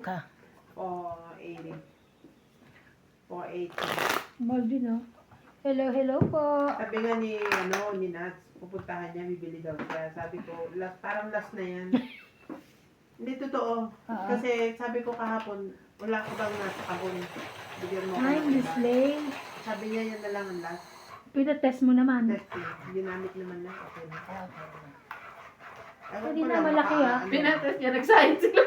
Ka. 480. 480. Mahal din ah. Hello po. Sabi nga ni Nats, pupuntahan niya, bibili daw siya. Sabi ko, parang last na yan. Hindi totoo. Kasi sabi ko kahapon, wala ko daw nasa kahon. Bigyan mo Hi, ng Miss iba. Lane. Sabi niya yan na lang ang last. Pinatest mo naman. Testing. Ginamit naman na. Okay na. Ewan Hindi ko na lang, malaki, baka ah. ano. Pinatest niya, nag-science sila.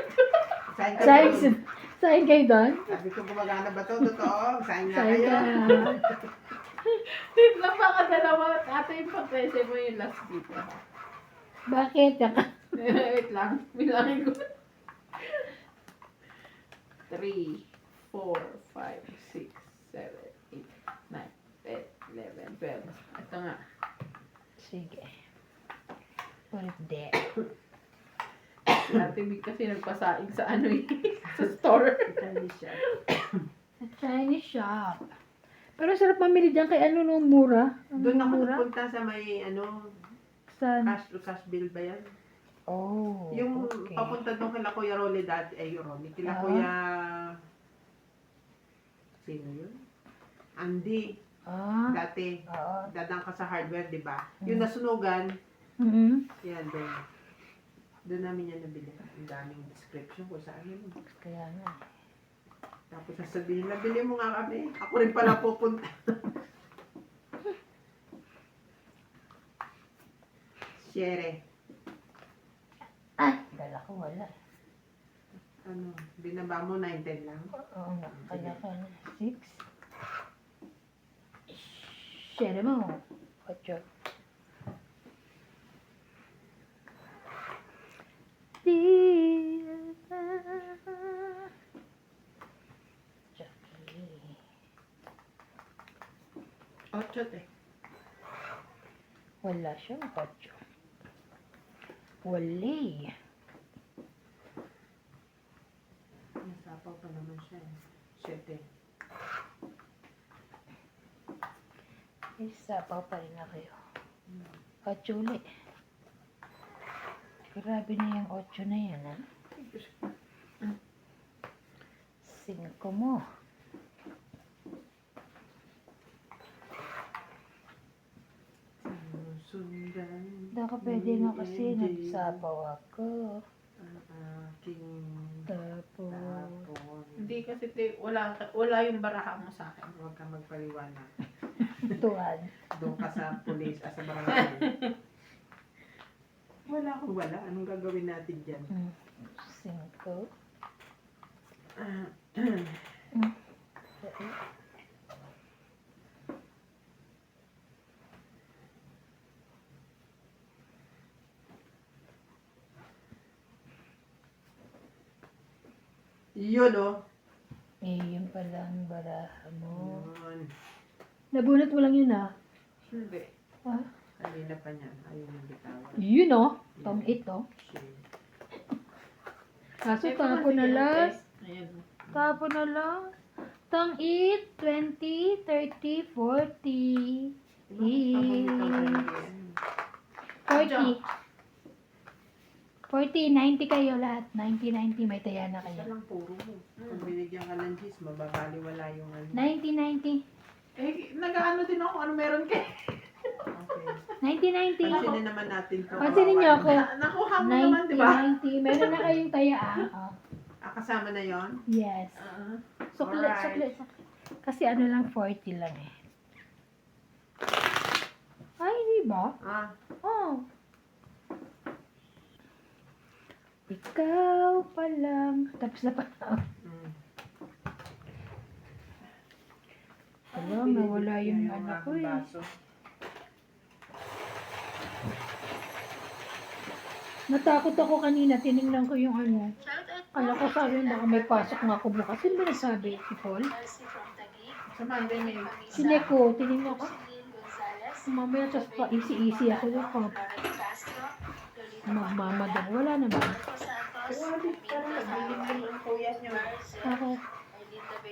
Sign ka Science. doon. Sign kayo doon? Sabi ko, gumagana ba to? Totoo. Sign nga Sign kayo. ka. Wait lang, baka dalawa. Ate yung pag-prese mo yung last dito. Bakit? Wait lang, bilangin ko. 3, 4, 5, 6, 7, 8, 9, 10, 11, 12. Ito nga. Sige. Put it there. Si Ate Big kasi nagpasaing sa ano eh. Sa store. Chinese siya. Sa Chinese shop. Pero sarap mamili dyan kay ano nung mura. Doon ako mura? nagpunta sa may Sa... cash bill ba yan? Oh, Yung okay. papunta doon kila Kuya Rolly Rolly, kila Ah. Kuya... Sino yun? Andy. Ah, Dati. oo. Dadang ka sa hardware, di ba? Yung nasunugan, Mm-hmm. yan doon. Doon namin yan nabili. Ang daming description kung saan yun. Kaya nga. Tapos sasabihin, nabili mo nga kami. Ako rin pala pupunta. Shere. Ay, dala ko wala. Ano, binaba mo 910 lang? Oo nga, kaya ka na. 6. Share mo. 8. Jackie. 8 eh. Wala siyang 8. Wali. Nasapaw pa naman siya eh. 7. Isa pa rin na kayo. 8 ulit. Grabe na yung 8 na yan, ha? 5 mo. Sundan. Baka pwede na kasi nagsapaw ako. Ang aking Tapos, tapon. Hindi kasi wala yung baraha mo sa akin. Huwag ka magpaliwanag. tuwan. Doon ka sa police, sa barangay. Wala akong wala. Anong gagawin natin dyan? 5. Yun oh. Eh, yun pala ang baraha mo. Yun. Nabunot mo lang yun, ha? Hindi. Ah? Kanina pa niyan. Ayun yung bitawan. Yun, oh. Tom 8, oh. Shit. Kaso Ito tapo kasi na yung lang. test. Ayan. Tapo na lang. Tang 8, 20, 30, 40. Tapos 40. 40, 90 kayo lahat. 90, 90. May taya na Isa kayo. lang puro mo. Kung binigyan ka ng cheese, mababaliwala yung ano. 90, 90. Eh, nag-ano din ako ano meron kay. Okay. 90, 90. Pansinin naman natin to. Pansinin niyo ako. Nakuha mo naman, di ba? 90, 90. Meron na kayong taya, ah. Kasama na yon. Yes. Suklit, Alright. suklit. Kasi ano lang, 40 lang eh. Ay, di ba? Oh. Ikaw pa lang. Tapos na pa. Wala, nawala yung anak ko eh. Natakot ako kanina, tinignan ko yung ano. Kala ko sabi baka may pasok nga ako bukas. Sino ba nasabi? Si Paul? Sa Monday may... Sine ko, tinignan ko. Mamaya just pa easy ako yung pa. Magmamadang. Wala naman. Grabe, parang nabilin ang kuya niyo. Ako.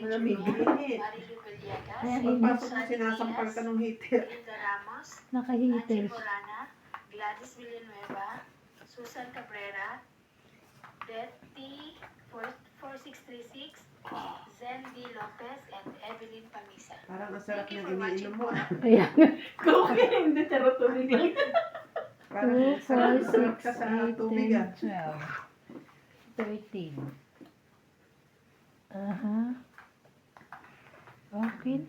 Malamig-init. Kaya Pagpasok mo, sinasampal ka ng heater. naka-haters. Gladys Villanueva, Susan Cabrera, Betty 460 Andy Lopez and Evelyn Pamisa. Parang ang sarap niyang iniinom mo. Ayan. Okay, hindi taro tubig lang. 2, Parang 4, sarap 6, ka sa 8, tubig 10, 12, 13. Aha. Okay.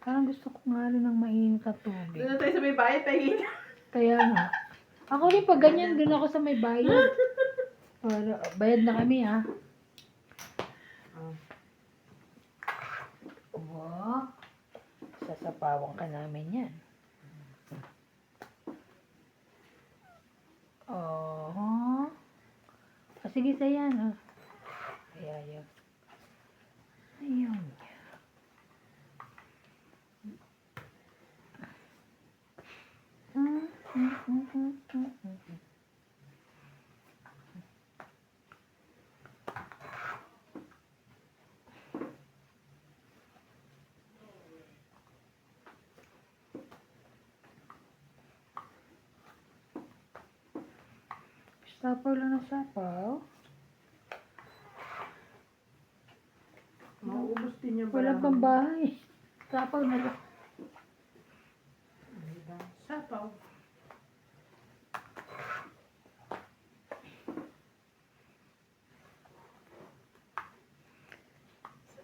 Parang gusto ko nga rin ng mainit na tubig. Doon na tayo sa may bahay, tayo. Kaya nga. Ako rin pag ganyan, dun ako sa may bayad. Para, bayad na kami ah. Oh. Wow. Sasapawan ka namin yan. Oh. Sige sa yan. Oh. Ayan. Ayun. Sapaw lang ng sapaw. Mauubos din yung Wala pang bahay. Sapaw na lang. Sapaw.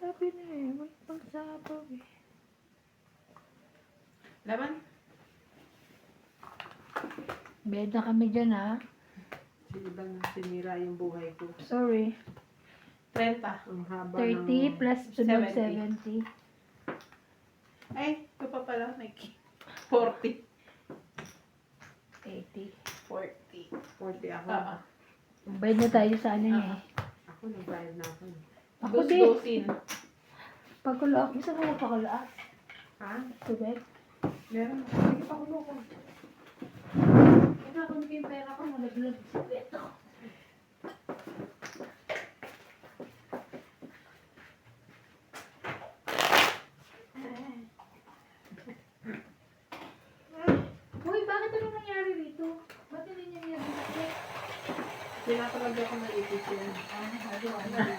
Sabi na eh, wala pang sapaw eh. Laman? Bed na kami dyan ha. Ibang sinira yung buhay ko. Sorry. 30. Ang haba 30 plus sunod 70. 70. Ay, ito pa pala, may 40. 80. 40. 40 ako. Oo. Bayad na tayo sa ano niya eh. Ako nagbayad na ako. Ako din. Dos-dosin. Pagkulaak. Gusto mo magpakulaak? Ha? Tubig? Meron. Sige pa ulo ko. Ito ako yung pera ko. Malaglag sa kweto. Uy, bakit ano nangyari rito? Ba't hindi niya nilagay? Tinatawag ako na ipis yan. Bago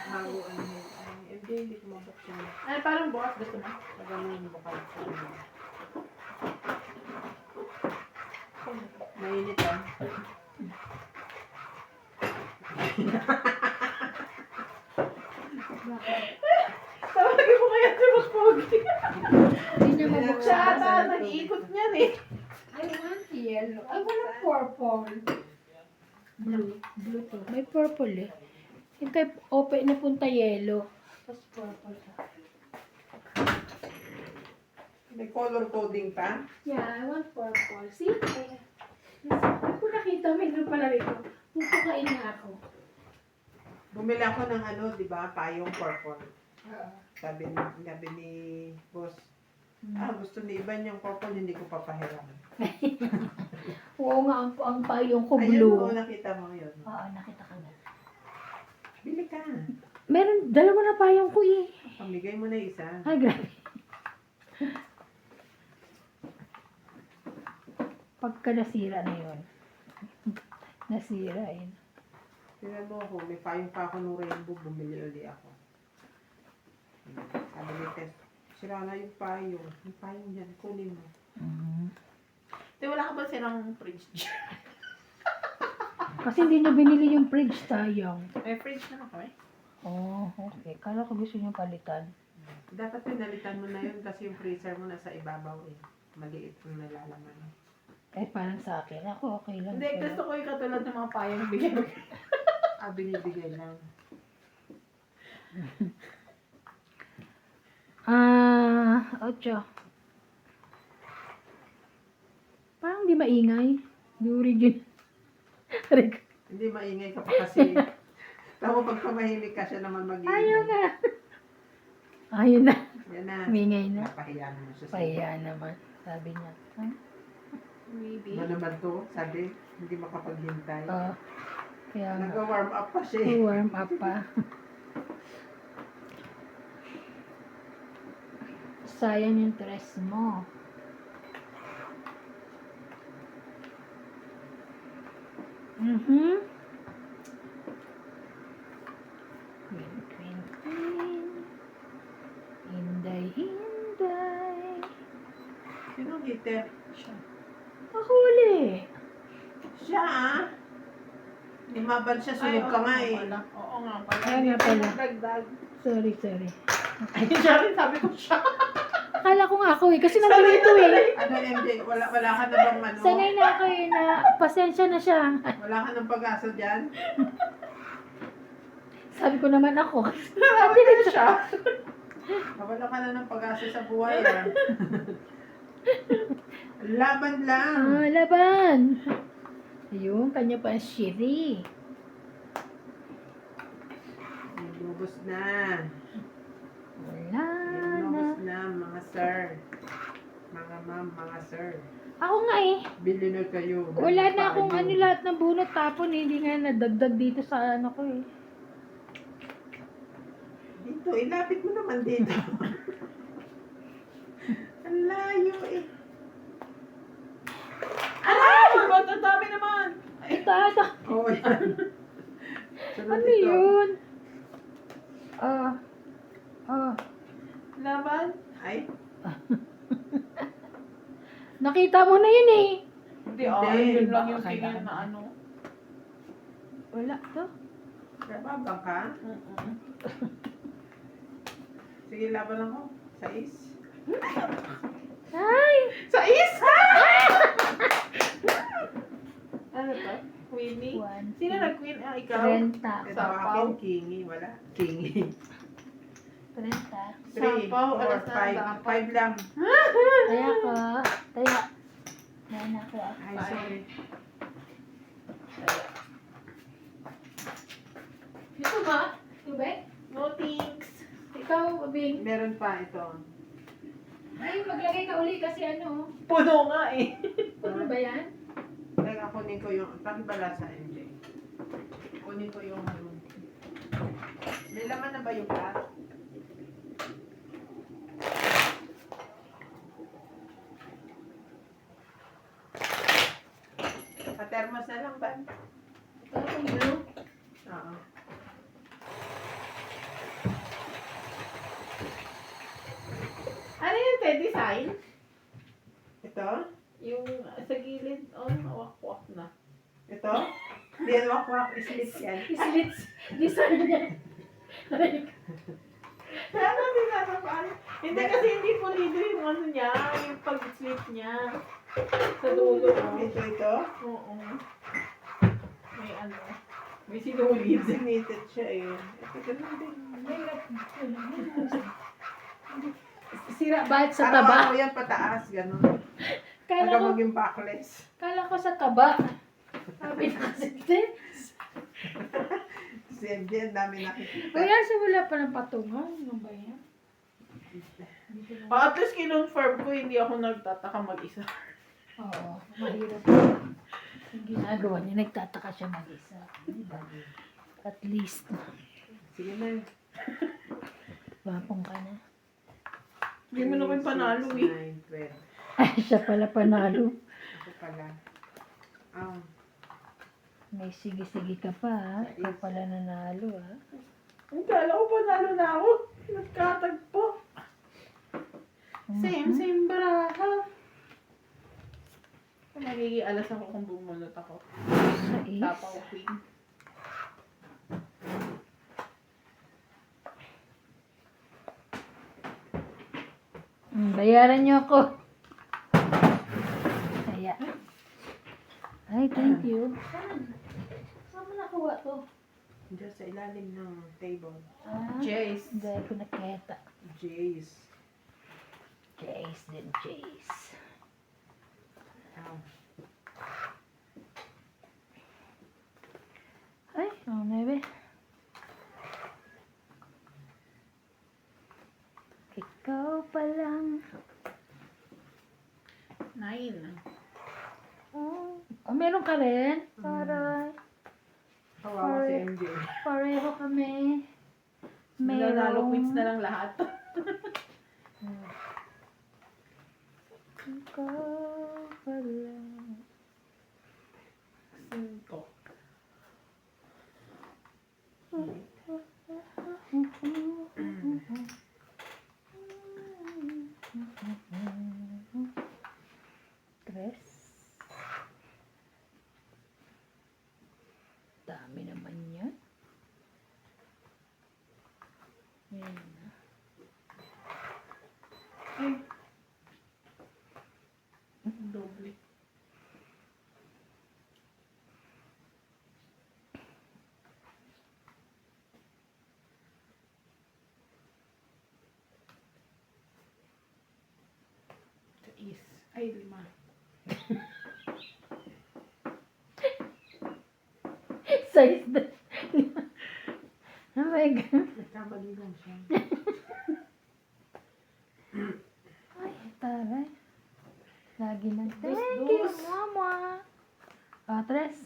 Bago ano yun. Hindi ko mabuksan. Ay, parang bukas gusto mo. Pag ano yung bukal sa ano. Mainit ah. Tawagin mo kaya si Mas Pogi. Hindi niya mabuksan. Siya ata, nag-iikot niyan eh. I want yellow. I want purple. Blue. Blue to. May purple eh. Yung kay open na punta yellow. Tapos purple ka. May color coding pa. Yeah, I want purple. See? Kung nakita mo, yun pala rito. Pupukain na ako. Bumili ako ng ano, di ba? Payong purple. Oo. Sabi ni boss, gusto ni Iban yung purple, hindi ko papahiram. Oo nga, ang payong ko Ayun, blue. oo, nakita mo yun. Oo, nakita ka na. Bili ka. Meron, dalawa na payong ko eh. Pamigay mo na isa. Ay, grabe. Pagka nasira na yun. Nasira yun. Tingnan mo ako, may payong pa ako ng rainbow, bumili ulit ako. Sabi ni Tess, sira na yung payong. Yung payong yan, kunin mo. Di, wala ka ba silang fridge? Kasi hindi niya binili yung fridge, sayang. May fridge naman kami. Oh, okay. Kala ko gusto niya palitan. Dapat pinalitan mo na yun kasi yung freezer mo nasa ibabaw eh. Maliit yung nalalaman. Eh, parang sa akin. Ako, okay lang. Hindi, sa'yo. gusto ko yung katulad ng mga payang bigay mo. Binibigay lang. Ocho. Parang di maingay. Di origin. Hindi maingay ka pa kasi. Tama pag pamahimik ka siya naman mag-iingay. Ayaw na. Ayaw na. Yan na. Mingay na. Napahiya naman siya. Pahiya naman. Sabi niya. Huh? Maybe. Ano naman to? Sabi, hindi makapaghintay. Kaya nga. Nag-warm up pa siya eh. Warm up pa. Sayang yung dress mo. cheater? Nahuli. Siya ah. Lumaban siya, sunog ka nga eh. Oo nga pala. Kaya nga pala. Dagdag. Sorry. Ay, siya rin sabi ko siya. Akala ko nga ako eh, kasi nandito eh. Ano MJ, wala ka na bang ano? Sanay na ako eh, na pasensya na siya. Wala ka ng pag-asa dyan? Sabi ko naman ako. Sabi ko siya. Wala ka na ng pag-asa sa buhay ah. Laban lang. Laban. Ayun, kanya pa ang shiri. Lubos na. Wala na. Lubos na mga sir. Mga ma'am, mga sir. Ako nga eh. Bili na kayo. Wala na akong Tayo. ano lahat ng bunot tapon eh. Hindi nga nadagdag dito sa ano ko eh. Dito, ilapit mo naman dito. Ang layo eh. Aray! Ba't ang dami naman? Ito. Oo yan. Sunod Ano ito. yun? Laban? Ay, Nakita mo na yun eh. Hindi, Hindi. yun lang yung Baka tingin kailangan. na ano. Wala to. nababang ka? Sige, laban ako. Sais. Ay! Sa isa! Ano to? Winnie? One, Sino nag-win? Ah, ikaw? 30. Ito Sapaw. akin, kingi. Wala. Kingi. 30. 3, Sapaw, 4, alas na, 5. 5 lang. Kaya ka. Kaya. Yan ako. Ay, sorry. Dito ba? Tubig? No thanks. Ikaw, Bing. Meron pa ito. Ay, maglagay ka uli kasi ano. Puno nga eh. Ano ba yan? Teka, kunin ko yung, pakibala sa MJ. Kunin ko yung, may laman na ba yung pa? Pa-thermos na lang ba? Ito, itong blue. Oo. Ano yung design? Ito? Yung sa gilid, wak-wak na. Ito? Hindi yan wak-wak, islit yan. Slits. Design niya. Kaya ano sinasabi? Hindi kasi hindi pulido yung ano niya, yung pag-slit niya. Sa dulo. Ito? Oo. May ano, may sinulid. Designated siya eh. Ito ganun din. Sira ba sa taba? Araw-araw yan pataas, ganun. Kala Hanggang ko, maging backless. kala ko sa taba. Sabi na kasi, Si MJ, ang dami nakikita. Kuya, sa wala pa ng patungan. Ano ba yan? At least kinonfirm ko, hindi ako nagtataka mag-isa. Oo, mahirap. Yung ginagawa niya, nagtataka siya mag-isa. Diba? At least, Sige na. wapong ka na. Hindi mo naman panalo eh. 9, 12. Ay, siya pala panalo. Ako pala. Ah, May sige-sige ka pa, ha? Ikaw pala nanalo, ha? Ang kala ko panalo na ako. Nagkatagpo. Same baraha. Magiging alas ako kung bumunot ako. Sais. Tapaw queen. Bayaran niyo ako. Kaya. Ay, thank you. Saan mo nakuha to? Diyan sa ilalim ng table. Jace. Hindi ko nakita. Jace. Jace din, Jace. Ah. Ay, oh, nebe. Ikaw pa lang. 9. Oh, meron ka rin? Para, Kawawa si MJ. pareho kami. Nanalo queens na lang lahat. Ikaw pa lang. 5. naman yan. Ayan na. Ay. Doble. Sa is. Ay, 5. Size na. Oh my God. Nagkamali lang siya. Ay, taray. Lagi ng thank Dus, you, dus. mama. Tres.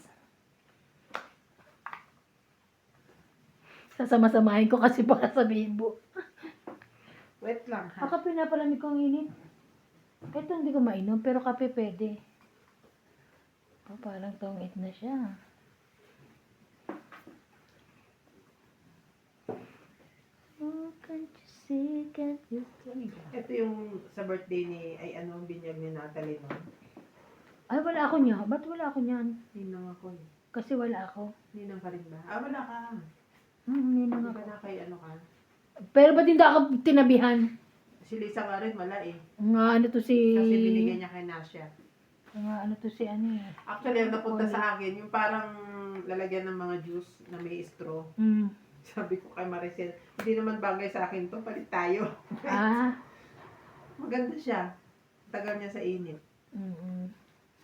Sasama-samahin ko kasi baka sabihin mo. Wait lang ha. Ako pinapalamig kong init. Ito hindi ko mainom, pero kape pwede. Oh, parang tongit na siya. Oh, can't you see, can't you see? Ito yung sa birthday ni, ay ano, binyag ni Natalie no? Ay, wala ako niya. Ba't wala ako niyan? Ninang ako eh. Kasi wala ako. Ninang ka rin ba? Ah, wala ka. Hindi Hindi na ka ako. na kay ano ka? Pero ba't hindi ako tinabihan? Si Lisa nga rin, wala eh. Nga ano to si... Kasi binigyan niya kay Nasya. Nga ano to si ano eh. Actually, ang napunta sa akin, yung parang lalagyan ng mga juice na may straw. Mm. Sabi ko kay Maricel, hindi naman bagay sa akin to, palit tayo. Ah. Maganda siya. Tagal niya sa init. Mm-mm.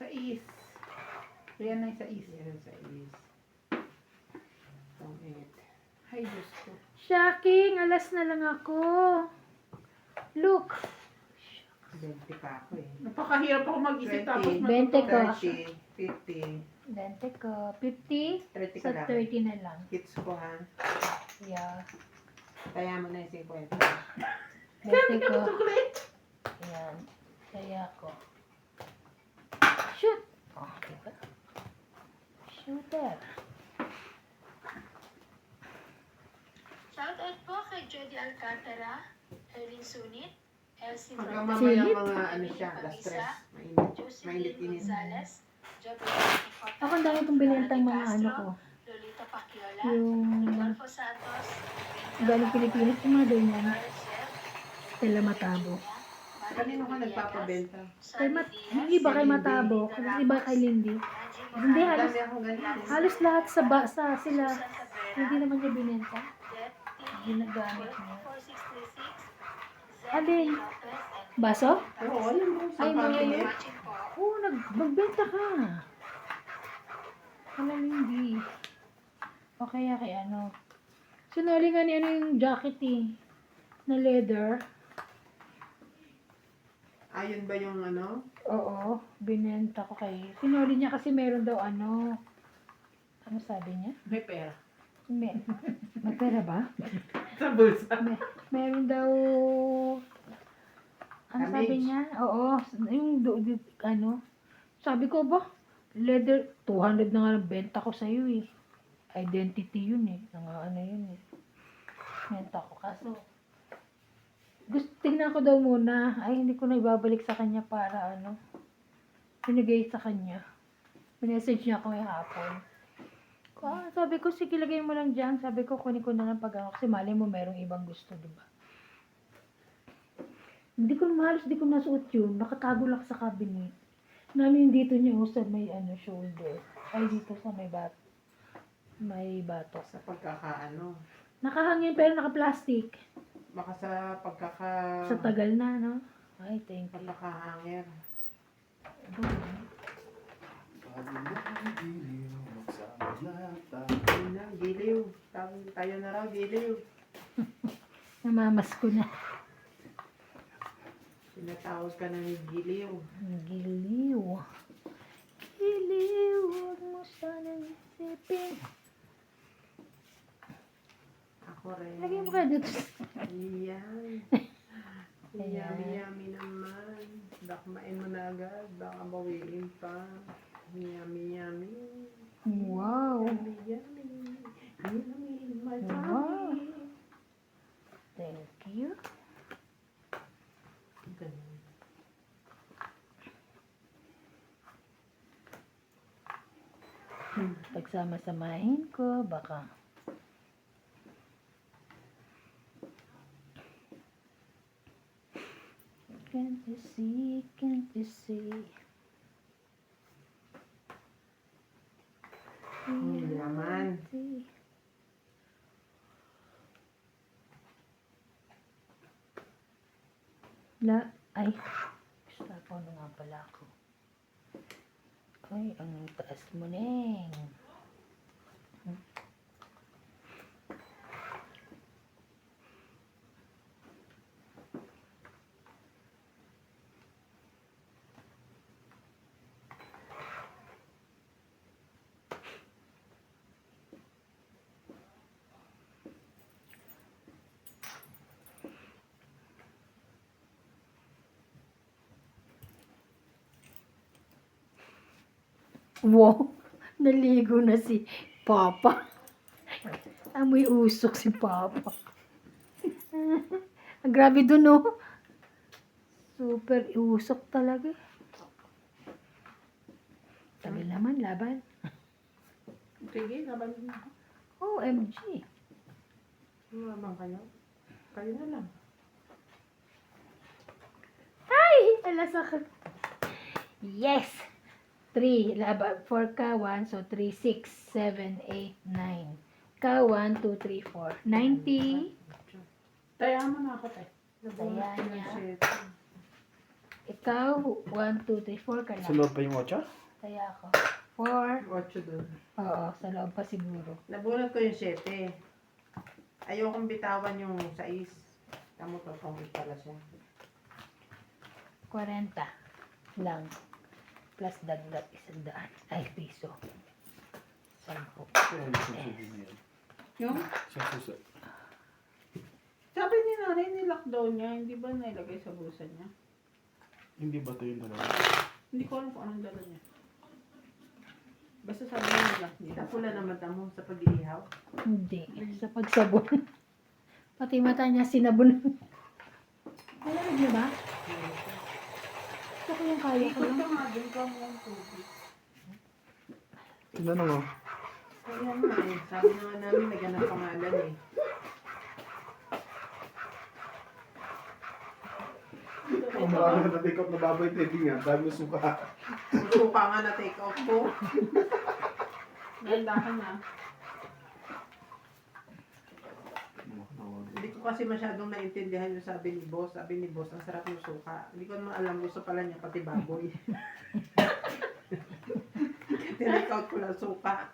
Sa is. Yan ay sa is. Yan sa is. Tongit. Ay, Diyos ko. Shocking! Alas na lang ako. Look. 20 pa ako eh. Napakahirap ako mag-isip 20. tapos 20 ko. 30, 50, 20 ko. 50? 30 ka Sa lang. 30 na lang. Hits ko ha. Yeah. Kaya mo na yung 50. 20 ko. Ayan. Kaya ko. Shoot! Oh, diba? Shooter. Shoutout po kay Jody Alcantara, Erlin Sunit, Elsie Hanggang Fernandez, mamaya Silip? mga ano siya, alas 3. Mainit. Josephine Mainit-init. Gonzalez, Jobel Ako ang dami kong binentang mga ano ko. Lolita Pacquiala, Yung Rodolfo Santos, galing Pilipinas, yung mga ganyan. Maricel, Stella Matabo. Kanino ka nagpapabenta? Kay yung iba kay Matabo, yung iba kay Lindy. Hindi, halos, Dami akong ganyan. halos lahat sa sila. Hindi naman niya binenta. Ginagamit niya. Alin? Baso? Oo, yun mo. Ay, mga pamili. yun. Oo, magbenta ka. Wala Lindy. O kaya kay ano. Sinuli nga ni ano yung jacket eh. Na leather. Ayun ba yung ano? Oo, binenta ko kay... Sinuli niya kasi meron daw ano... Ano sabi niya? May pera. May pera ba? Sa bulsa. Meron daw... Ano sabi Damage. niya? Oo, yung ano... Sabi ko ba? Leather, 200 na nga ang benta ko sa'yo eh. Identity yun eh. Ano yun eh. Benta ko. Kaso... tingnan ko daw muna. Ay, hindi ko na ibabalik sa kanya para ano. Pinigay sa kanya. Message niya ako may hapon. Sabi ko, sige, lagay mo lang dyan. Sabi ko, kunin ko na lang pag ano. Kasi mali mo, merong ibang gusto, diba? Hindi ko halos di ko nasuot yun. Nakatago lang sa cabinet. Namin yung dito niya, sa may ano, shoulder. Ay, dito sa may may batok. Sa pagkakaano. Nakahangin pero naka-plastic. Baka sa Sa tagal na, no? Ay, thank you. pagkakahangir. Ayun na, giliw. Tayo na raw, giliw. Namamas ko na. Tinatawag ka na ni giliw. Giliw. Giliw, huwag mo sanang isipin. Ako rin. Lagyan mo ka dito. Ayan. Ayan. Yummy naman. Dakmain mo na agad. Baka bawiin pa. Yummy. Wow. Yummy. Yummy, my Wow. tummy. Thank you. Ganun. pagsama-samahin ko, baka. Can't you see, can't you see? Yaman. Ay, gusto na nga pala ako. Ay, ang taas mo, Neng. Wow, naligo na si Papa. Amoy usok si Papa. Ang grabe dun, no? Super usok talaga. Tagal naman, laban. Sige, laban mo. OMG. Lumabang kayo? Kayo na lang. Ay! Alas ako. Yes! 3, laban. 4 ka, 1. So, 3, 6, 7, 8, 9. Ka, 1, 2, 3, 4. 90. Taya mo na ako, te. Taya niya. Shit. Ikaw, 1, 2, 3, 4 ka Sa lang. loob pa yung 8? Taya ako. 4. 8 doon. Oo, sa loob pa siguro. Nabunot ko yung 7. Ayokong bitawan yung 6. Tamo to, pala siya. 40 lang. Plus dagdag 100. Ay, piso. 10. Yung? Sa suso. Sabi ni nanay, ni-lockdown niya. Hindi ba nailagay sa bulsa niya? Hindi ba ito yung dalawa? Hindi ko alam kung anong dala niya. Basta sabi niya nila. Sa pula naman tamo sa pag-iihaw. Hindi. Sa pagsabon. Pati mata niya sinabon. Malamig niya ba? Ito ko yung kaya ko Ikot lang. ka nga dun ka mo ang tubig. Tignan mo. Kaya nga eh. Sabi naman namin, naghanap pangalan eh. Ang marami na take out na baboy, pwede nga. Dami mo suka. Suka nga na take out ko. Ganda ka na. Hindi ko kasi masyadong naintindihan yung sabi ni boss. Sabi ni boss, ang sarap ng suka. Hindi ko naman alam, gusto pala niya pati baboy. Tinake out ko lang suka.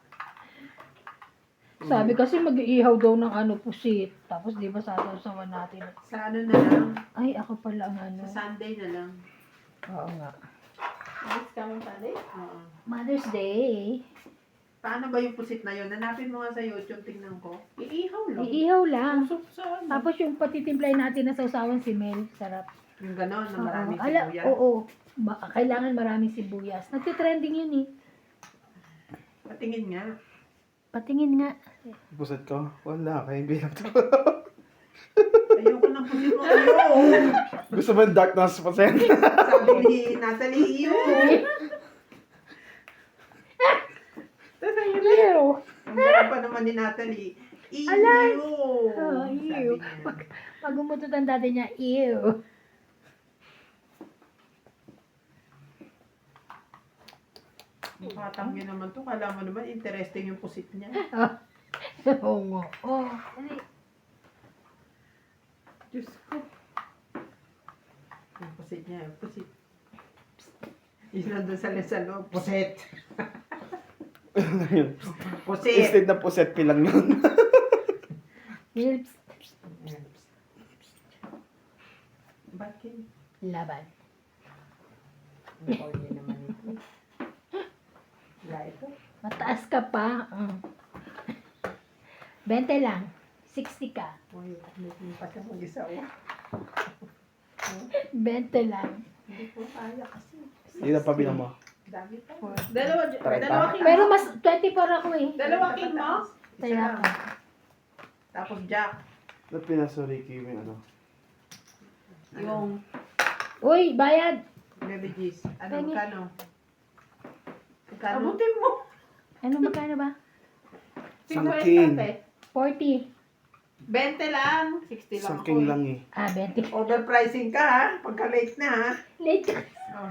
Sabi kasi mag-iihaw daw ng ano pusit. Tapos di ba sasawan natin. Sa ano na lang, Ay, ako pala ang ano. sa Sunday na lang. Oo nga. Next coming Sunday? Oo. Mother's Day. Paano ba yung pusit na yun? Hanapin mo nga sa YouTube, tingnan ko. Iihaw lang. Iihaw lang. Susok sa ano. Tapos yung patitimplay natin na sausawan si Mel. Sarap. Yung gano'n, na maraming Ala, sibuyas. oo. Kailangan maraming sibuyas. Nagtitrending yun eh. Patingin nga. Patingin nga. Puset ko? Wala, kaya bilang to. Ayoko ng pusit mo. Ayoko. Gusto mo yung dark na puset? Sabi ni Natalie, iyo. Ew. Ang sarap pa naman ni Natalie. Iyo. Alay. Sabi Ew. niya. Pag umutot ang dati niya, ew. Makatanggi naman to. Kala mo naman, interesting yung pusit niya. Oo nga. Oh, dali. Diyos ko. Yung pusit niya, yung pusit. Yun nandun sa loob. Pusit. Pusit. Instead na puset, pilang yun. Philips. Bakit? Laban. Ang order naman ito. Wala ito. Mataas ka pa. 20 lang. 60 ka. Uy, may pa siya mag-isa. 20 lang. Hindi ko kaya kasi. Hindi na pabilang mo. Dami pa. Dalawa king Pero mo. mas 24 ako eh. Dalawa king mo. Isa Kaya lang. ako. Tapos Jack. Ba't pinasuri ko yung ano? Yung Uy, bayad. Baby G's. Ano, Pengi. magkano? Magkano? abutin mo. Ano magkano ba? Sangking. 40. 20 lang. 60 lang Sangking ako. lang eh. 20. Overpricing ka ha. Pagka late na ha. Late. Oh,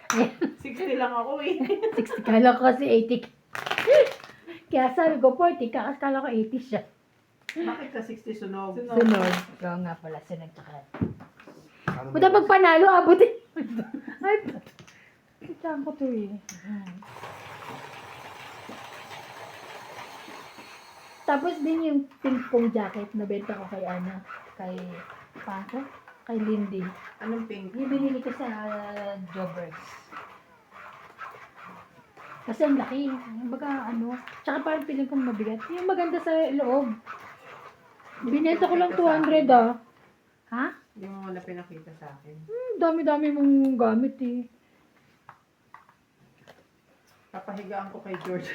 Ayan, 60 lang ako eh. 60. Kala ko kasi 80. Kaya sabi ko 40. Kala ko 80 siya. bakit ka 60 sunog? Sunod. Oo nga pala. Sunod tsaka. Ano Punta ba? pag panalo, abutin. Ay, saan ko to eh. Tapos din yung pink pong jacket na benta ko kay Ana. Kay Paco. Kay Lindy. Anong pink? Yung binili ko sa Jobbers. Kasi ang laki. Baga ano. Tsaka parang piling kong mabigat. Yung maganda sa loob. Binenta ko lang 200 ah. Ha? Hindi mo na pinakita sa akin. Dami-dami mong gamit eh. Papahigaan ko kay George.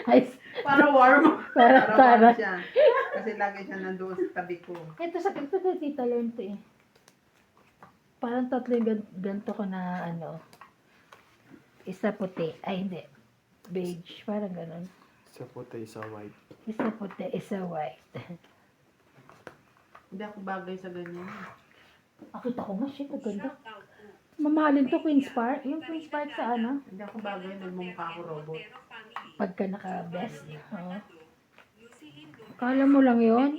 Ay, Para warm. para. warm siya. Kasi lagi siya nandoon sa tabi ko. Ito sa Tita Lorne to eh. Parang tatlo yung ganito ko na ano. Isa puti. Ay, hindi. Beige. Parang ganun. Isa puti, isa white. Isa puti, isa white. Hindi ako bagay sa ganyan. Nakita ko nga, shit, ang ganda. Mamahalin to, Queen's Park. Yung Queen's Park sa ano? Hindi ako bagay. Nagmumukha ako robot. Pagka naka-best. Oo. Kala mo lang yun?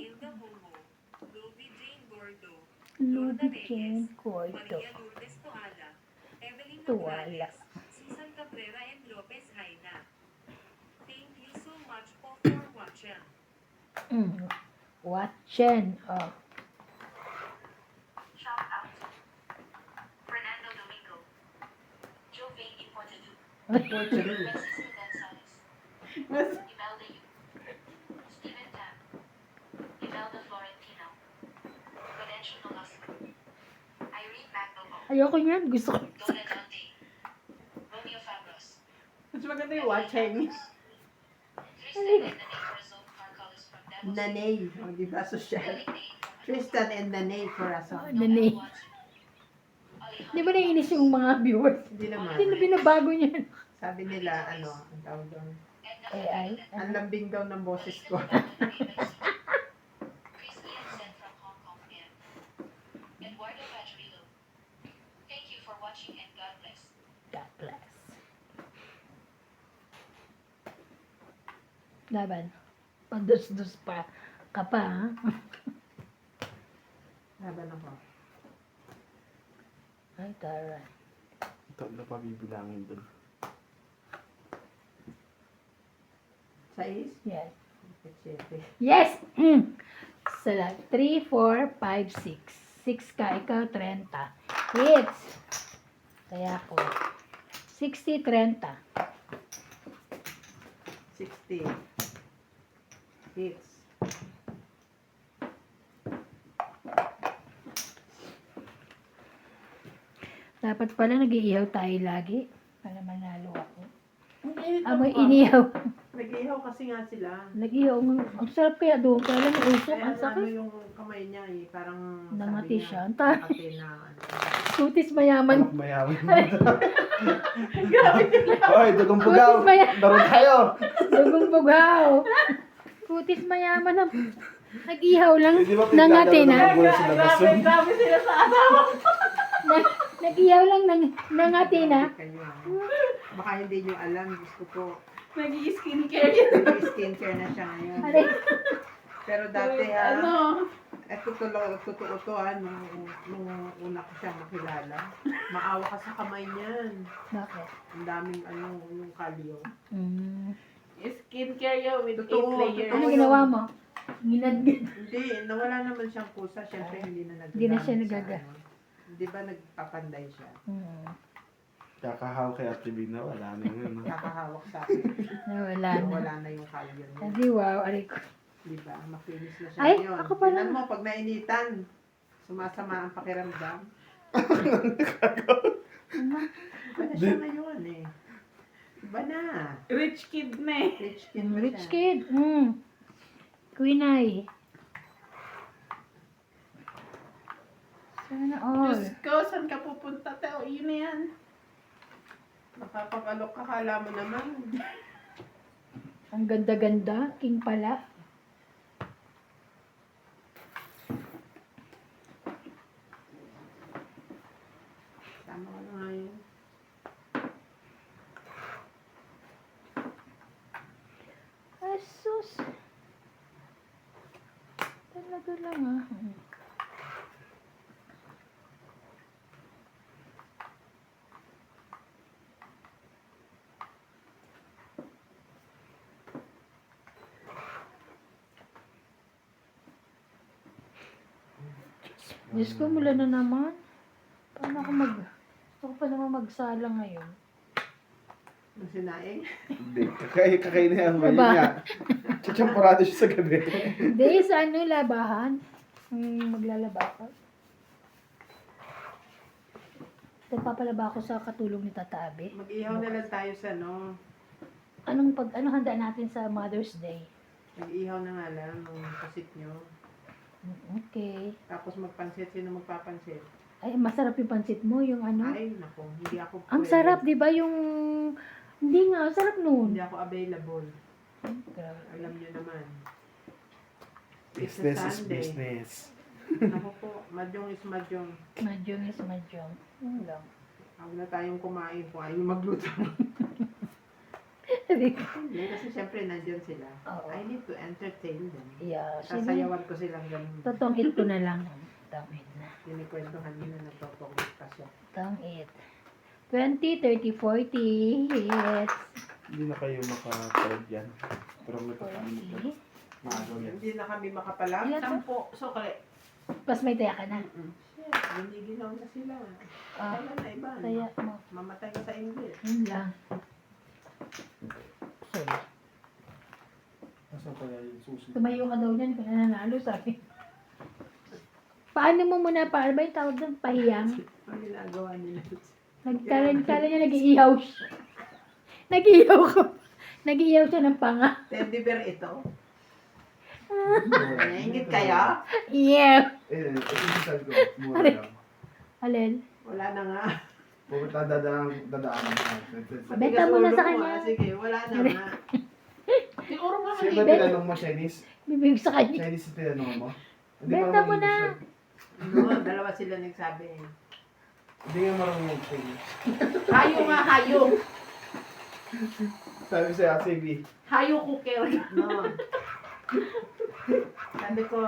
Louis Jane Cordo. Tuwala. Susan Cabrera and Lopez Haina. Thank you so much for watching. Watchen. Oh. Shout out. Fernando Domingo. Jovain Importado. Unfortunately. Francisco Gonzalez. Mas Imelda Yu. Steven Tam. Imelda Florentino. Gaudensio Nolasco. Irene Magnovo. Ayoko niyan. Gusto ko. Donna Dante. Romeo Fabros. mas maganda yung watching. Tristan and Nene Corazon Carcalis from Davos. Nanay. O, di ba? Social. Tristan and Nanay Corazon. Nene. Di ba naiinis yung mga viewers? Hindi naman. Hindi na binabago niyan. Sabi nila, ano, ang tawag doon. AI? Ang lambing daw ng boses ko. Chris Ian sent from Hong Kong and Eduardo Padrillo. Thank you for watching and God bless. God bless. Laban. Pandus-dus pa. Ka pa, ha? Laban ako. Ay, tara. Ito na pa bibilangin dun. 6? Yes. 7. Yes! Salat. 3, 4, 5, 6. 6 ka, ikaw 30. Hits! Kaya ko. 60, 30. 60. Hits. Dapat pala nag-iihaw tayo lagi. Para manalo ako. Amoy Ako. inihaw. Nag-ihaw kasi nga sila. Nag-ihaw. Ang sarap kaya doon. Kaya lang usok. Kaya Ang ano sakit. yung kamay niya eh. Parang Nangati sabi niya, siya. Ang taray. Nangati na ano. Kutis mayaman. Anak mayaman. Grabe nila. Hoy, dugong pugaw. Kutis mayaman. Laro tayo. Dugong bugaw. Kutis mayaman. Nag-ihaw lang. Eh, di ba Nangati pinagdadala na. ng buhay sila Basyon? Grabe sila sa asawa ko. Nag-ihaw lang. Nangati na. Kayo, ah. Baka hindi nyo alam. Gusto ko. Nag-i-skincare yun. Skincare na siya ngayon. Aray. Pero dati Ano? totoo to nung una ko siya makilala. Maawa ka sa kamay niyan. Bakit? Ang daming yung kalyo. Skincare yun with Totoo, 8 layers. Ano ginawa mo? Ginadgad. Hindi, nawala naman siyang kusa. Siyempre, hindi na nagagamit Hindi na siya sa nagaga. ano. Di ba nagpapanday siya? Kakahaw kay Ate Bina, wala na yun. Nakakahawak sa akin. Nawala Pero na. wala na yung kalyo niya. Hindi, wow. Aray ko. Di ba? Makinis na siya Ay, ngayon. ako pala. Tingnan mo, pag nainitan, sumasama ang pakiramdam. Iba na siya ngayon eh. Iba na. Rich kid na eh. Rich kid na Rich siya. kid. Queen Eye. Sana all. Diyos ko, saan ka pupunta? Teo, yun na yan. Nakapag-alok ka, kala mo naman. Ang ganda-ganda. King pala. Tama ko na nga yun. Asus. Talaga lang ah. Diyos ko, mula na naman. Paano ako gusto ko pa naman magsala ngayon. Ang sinaing. Hindi. Kakain na yan. Mali Diba? nga. Chachamporado siya sa gabi. Hindi, sa ano, labahan. Maglalaba ako. Nagpapalaba ako sa katulong ni Tata Abe. Mag-ihaw na lang tayo sa Ano handa natin sa Mother's Day? Mag-ihaw na nga lang ng pasit nyo. Okay. Tapos magpansit. Sino magpapansit? Ay, masarap yung pansit mo, yung ano. Ay, naku. Hindi ako Ang pwede. sarap, di ba? Yung... Hindi nga, ang sarap nun. Hindi ako available. Grabe. Alam nyo naman. Business It's a is Sunday. business. Naku po. Madyong is madyong. Madyong is madyong. Yun lang. Huwag na tayong kumain kung ayaw magluto. Sabi ko, Hindi, kasi syempre nandyan sila. Oo. I need to entertain them. yeah, sige. Sasayawan ko silang ganun. Totong ko na lang. Tangit na. Kinikwentuhan nila na totong pa siya. Tangit. 20, 30, 40. Yes. Hindi na kayo makaparad yan. Pero may kakain ka. 40. Maagaw yan. Hindi na kami makapala. Ilan to? 10. So, kaya. Pas may taya ka na. Shit, giniginaw na sila. Ah, Kailan na iba? taya mo. Mamatay ka sa English. Yun lang. Sige. Nasaan kaya yung susi? Tumayo ka daw niyan kung nanalo, sabi. Paano mo muna, paano ba yung tawag doon? Pahiyang? Ang ginagawa nila. Kala niya nag-iihaw siya. Nag-iihaw ka. Nag-iihaw siya ng panga. Teddy bear ito. Naingit kayo? Yeah. Eh, ito ko. Mura lang. Alin? Wala na nga. Pupunta dadaan ka. Benta mo na Ulo sa mo, kanya. ah. Sige, wala na nga. Siguro nga Sino ba tinanong mo, Chinese? Bibig sa kanya. Chinese yung tinanong mo? Benta mo na. No, dalawa sila nagsabi. Hindi nga marunong mag-Chinese. hayo nga, hayo. Sabi sa'yo, CB. Hayo cooker. No. Sabi ko,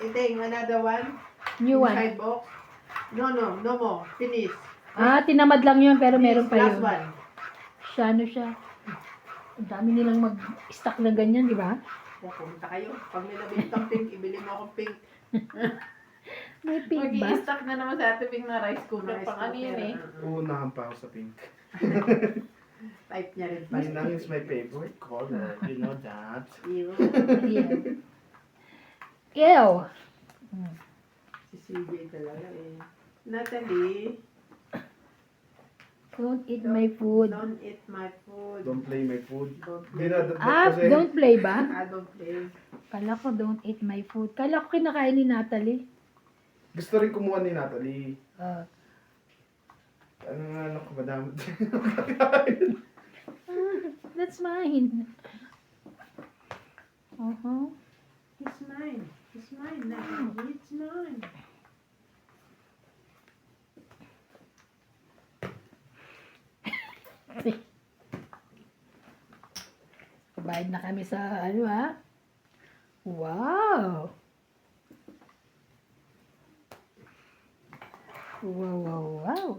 Ideng, another one? New one. Inside box? No more. Finish. Ah, tinamad lang yun, pero meron pa Last yun. one. Siya, ano siya. Ang dami nilang mag-stock ng ganyan, di ba? O, pumunta kayo. Pag may nabintang pink, ibili mo akong pink. May pink ba? Mag-i-stack na naman sa ating na rice cooker. Rice Pang ano yun cooker, eh. Uunahan pa ako sa pink. Type niya rin pala. Yun is my favorite color. You know that? Ew. Ew. Si CJ talaga eh. Natalie, Don't eat my food. don't eat my food. Don't play my food. Don't Hindi na, Ah, don't play ba? I don't play. Kala ko don't eat my food. Kala ko kinakain ni Natalie. Gusto rin kumuha ni Natalie. Ah. Ano nga, ano ka ba damot? That's mine. Uh-huh. It's mine. It's mine now. It's mine. Bayad na kami sa ano ha. Wow. Wow, wow, wow.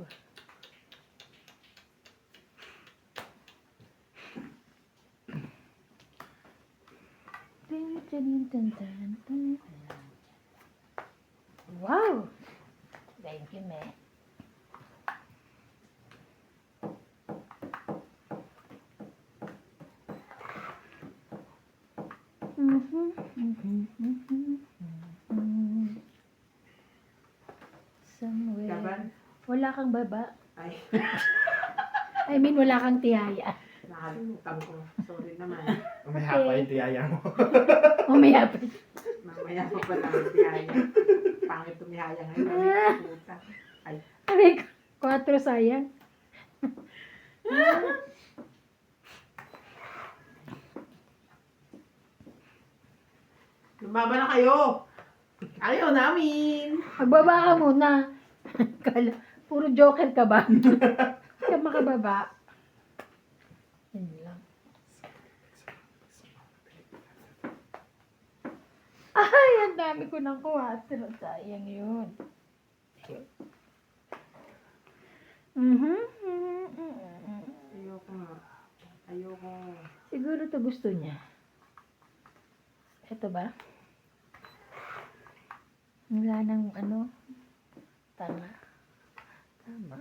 Wow. Thank you, me. Somewhere. Kaban? Wala kang baba. Ay, I mean, wala kang tiyaya. nakalimutan ko. Sorry naman. May hapa yung tiyaya mo. Umaya pa. Mamaya pa pala ang tiyaya. Pangit tumihaya ngayon. Ay, puta. Ay, Sabi ko, 4 sayang. Lumaban na kayo. Ayaw namin. Magbaba ka muna. Kala, puro joker ka ba? Ka makababa. Yan lang. Ay, ang dami ko ng kuwatro. Sayang yun. Ayoko nga. Ayoko. Siguro to gusto niya. Ito ba? Wala nang ano. Tama. Tama.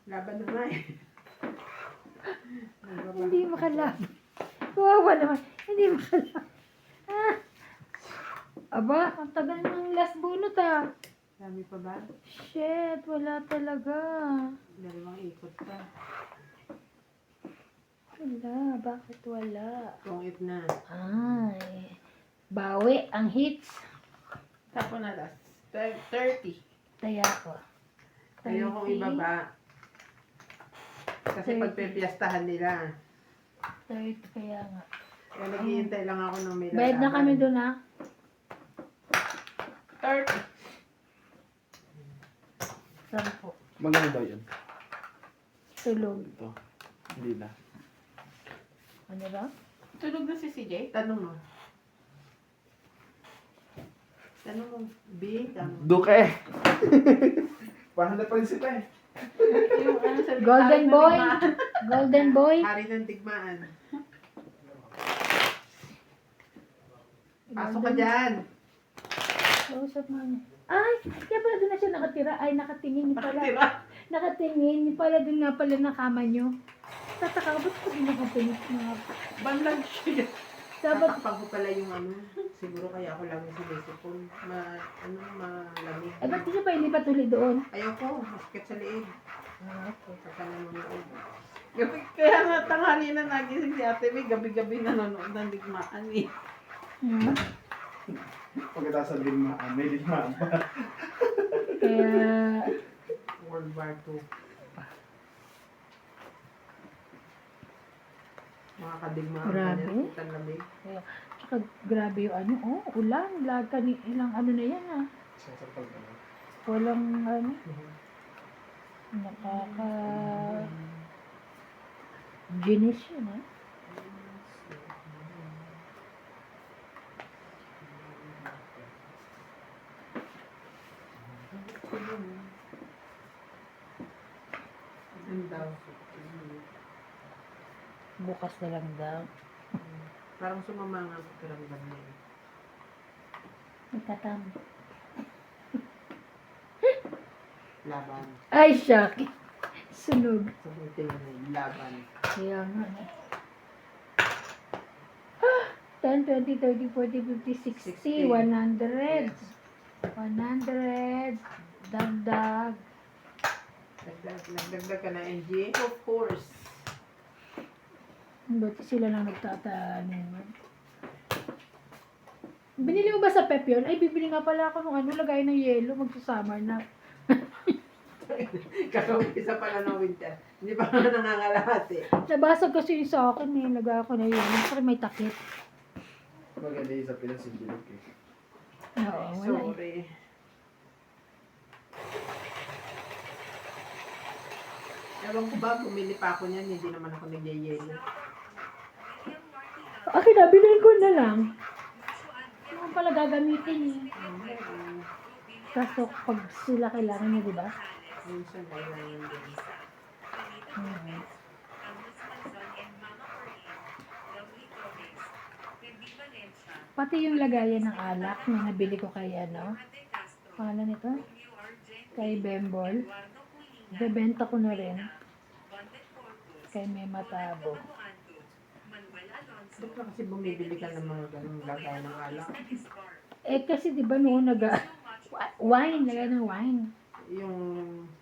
Laban na nga eh. Nagbaba. Hindi makalaban. Kawawa naman. Hindi makalaban. Ah. Aba, ang tagal ng last bunot ah. Dami pa ba? Shit, wala talaga. Dalawang ikot pa. Wala, bakit wala? Kung it na. Ay, bawi ang hits. Tapo na last. 30. Taya ko. Ayokong 30. ibaba. Kasi 30. pagpipiyastahan nila. 30 kaya nga. Kaya naghihintay lang ako ng may Bayad na kami lalaban. dun ha. 30. 10. Magkano daw yun? Tulog. Ito. Hindi na. Ano ba? Tulog na si CJ? Tanong mo. Tanong mo. B? Tanong mo. Duke! Pahanda prinsip eh. Yung ano sa Golden hari ng boy. digmaan. Golden boy. Hari ng digmaan. Pasok ka dyan. Kausap mo niya. Ay, kaya pala doon na siya nakatira. Ay, nakatingin niyo pala. Nakatira. Nakatingin niyo pala doon nga pala na kama niyo. Tataka ko, ba't ko din nakatingin nga? Banlag siya. Dapat, Tatakpan ko pala yung ano. Siguro kaya ako lang yung sinisipon. Malamig. eh, ba't di siya pa hindi patuloy doon? Ayoko. Masakit sa liig. Okay. Saka nanonood. Gabi, kaya nga tanghali na nagising si Ate May. Gabi-gabi nanonood ng digmaan eh. Hmm. Pagkatapos ng digmaan, may digmaan pa. Kaya, World War II. Mga kadigmaan. Grabe. Ang lamig. tsaka grabe yung ano, oh, ulan. Laga ni ilang ano na yan ah. Sasapag ano. Walang ano. Nakaka... Ginis yun ah. Ano daw? Bukas na lang daw. Parang sumama nga ang pakiramdam niya. eh. Itatam. Laban. Ay, shock. Sunog. Sabuti na yung laban. Kaya nga. 10, 20, 30, 40, 50, 60, 100. 100. Dagdag. Nagdagdag ka na NG? Of course. Buti sila lang nagtataan naman. Binili mo ba sa Pep yun? Ay, bibili nga pala ako ng ano, lagay ng yelo. Magsusummer na. Kakaumpisa pala ng winter. Hindi pa nga nangangalahati. Nabasag kasi yung sa akin eh. Lagay ako na yelo. Pero may takip. Maganda yung sa Pinas yung bilog eh. Oo, wala eh. Sorry. Ewan ko ba, bumili pa ako niyan, hindi naman ako nagyayelo. Akin na, bilhin ko na lang. Ano pala gagamitin eh. Kaso pag sila kailangan niya, di ba? Minsan kailangan din. Hmm. Pati yung lagayan ng alak na nabili ko kay ano. Pangalan nito? Kay Bembol. Bebenta ko na rin. Kay Mema Tabo. Ba't ba kasi bumibili ka ng mga ganung lagay ng alak? Eh kasi di ba noon wine, lagay ng wine. Yung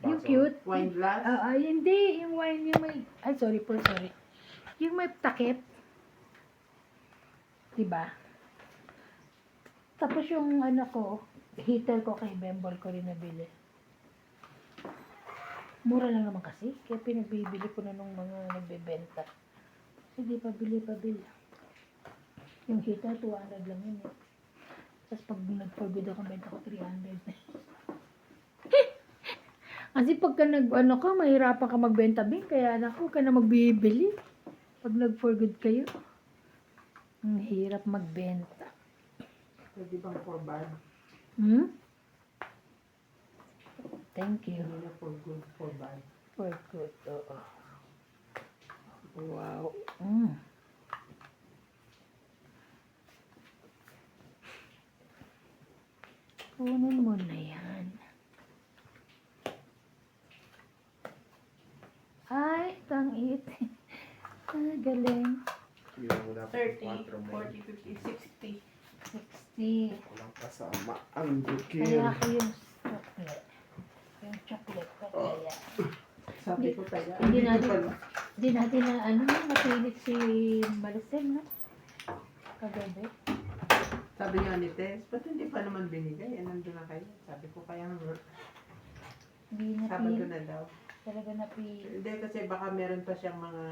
Yung cute. wine glass? Hindi. Yung wine yung may... Ay, sorry. Yung may takip. Diba? Tapos yung ano ko, heater ko kay Bembol ko rin nabili. Mura lang naman kasi. Kaya pinagbibili ko na nung mga nagbebenta. Hindi, pabili. Yung hita, 200 lang yun eh. Tapos pag nag-forbid ako, benta ko 300. Kasi pagka ano ka, mahirapan ka magbenta, Bing. Kaya naku, ka na magbibili. Pag nag-for-good kayo, ang hirap magbenta. Pwede bang 4 bar? Hmm? Thank you. Hindi na for good, 4 bar. For good, oo. Wow. Mm. Kunin mo na yan. Ay, tangit. Ah, galing. Yun mo dapat 30, 4 mo. 40, 50, 60. 60. Walang kasama. Ang bukil. Kaya ko yung chocolate. Yung chocolate ko kaya. Sabi ko tayo. Hindi ko natin, pala. hindi natin na ano, napilit si Maricel, no? Kagabi. Sabi nga ni Tess, ba't hindi pa naman binigay? Nandun na kayo. Sabi ko kaya Hindi Sabado napili. na daw. Talaga napili. Hindi kasi baka meron pa siyang mga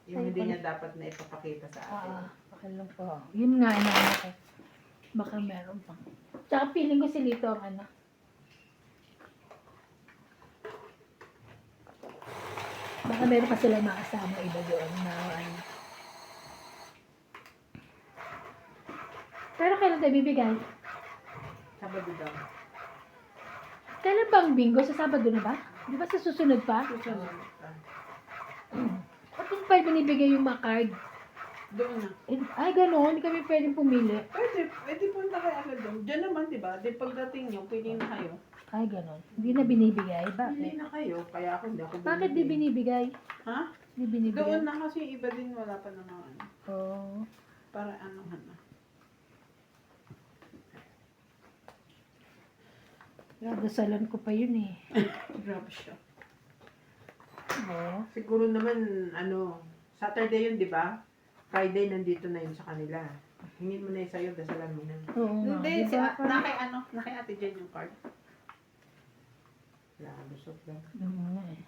yung Sa'yo hindi pa- niya dapat na ipapakita sa atin. Baka lang po. Yun nga, ano ko. Baka meron pang. Tsaka feeling ko si Lito ang ano. Baka meron pa sila makasama iba doon na ano. Pero kailan tayo bibigay? Sabado daw. Kailan bang bingo? Sa Sabado na ba? Di ba sa susunod pa? Susunod. At hindi pa binibigay yung mga card? Doon na. Ay, gano'n. Hindi kami pwedeng pumili. Pwede punta kayo agad doon. Diyan naman, di ba? Di pagdating nyo, pwede na kayo. Ay, gano'n. Hindi na binibigay. Hindi Bakit? na kayo, kaya ako hindi ako Bakit di binibigay? Ha? Di binibigay? Doon na kasi yung iba din wala pa naman ano. Oo. Para ano na. Dasalan ko pa yun eh. Grabe siya. Oo. Siguro naman, Saturday yun, di ba? Friday nandito na yun sa kanila. Hingin mo na yun sa'yo, dasalan mo na. Oo nga. Hindi, Diba? nakay ate Jen yung card. Wala, lusot lang. Oo nga eh.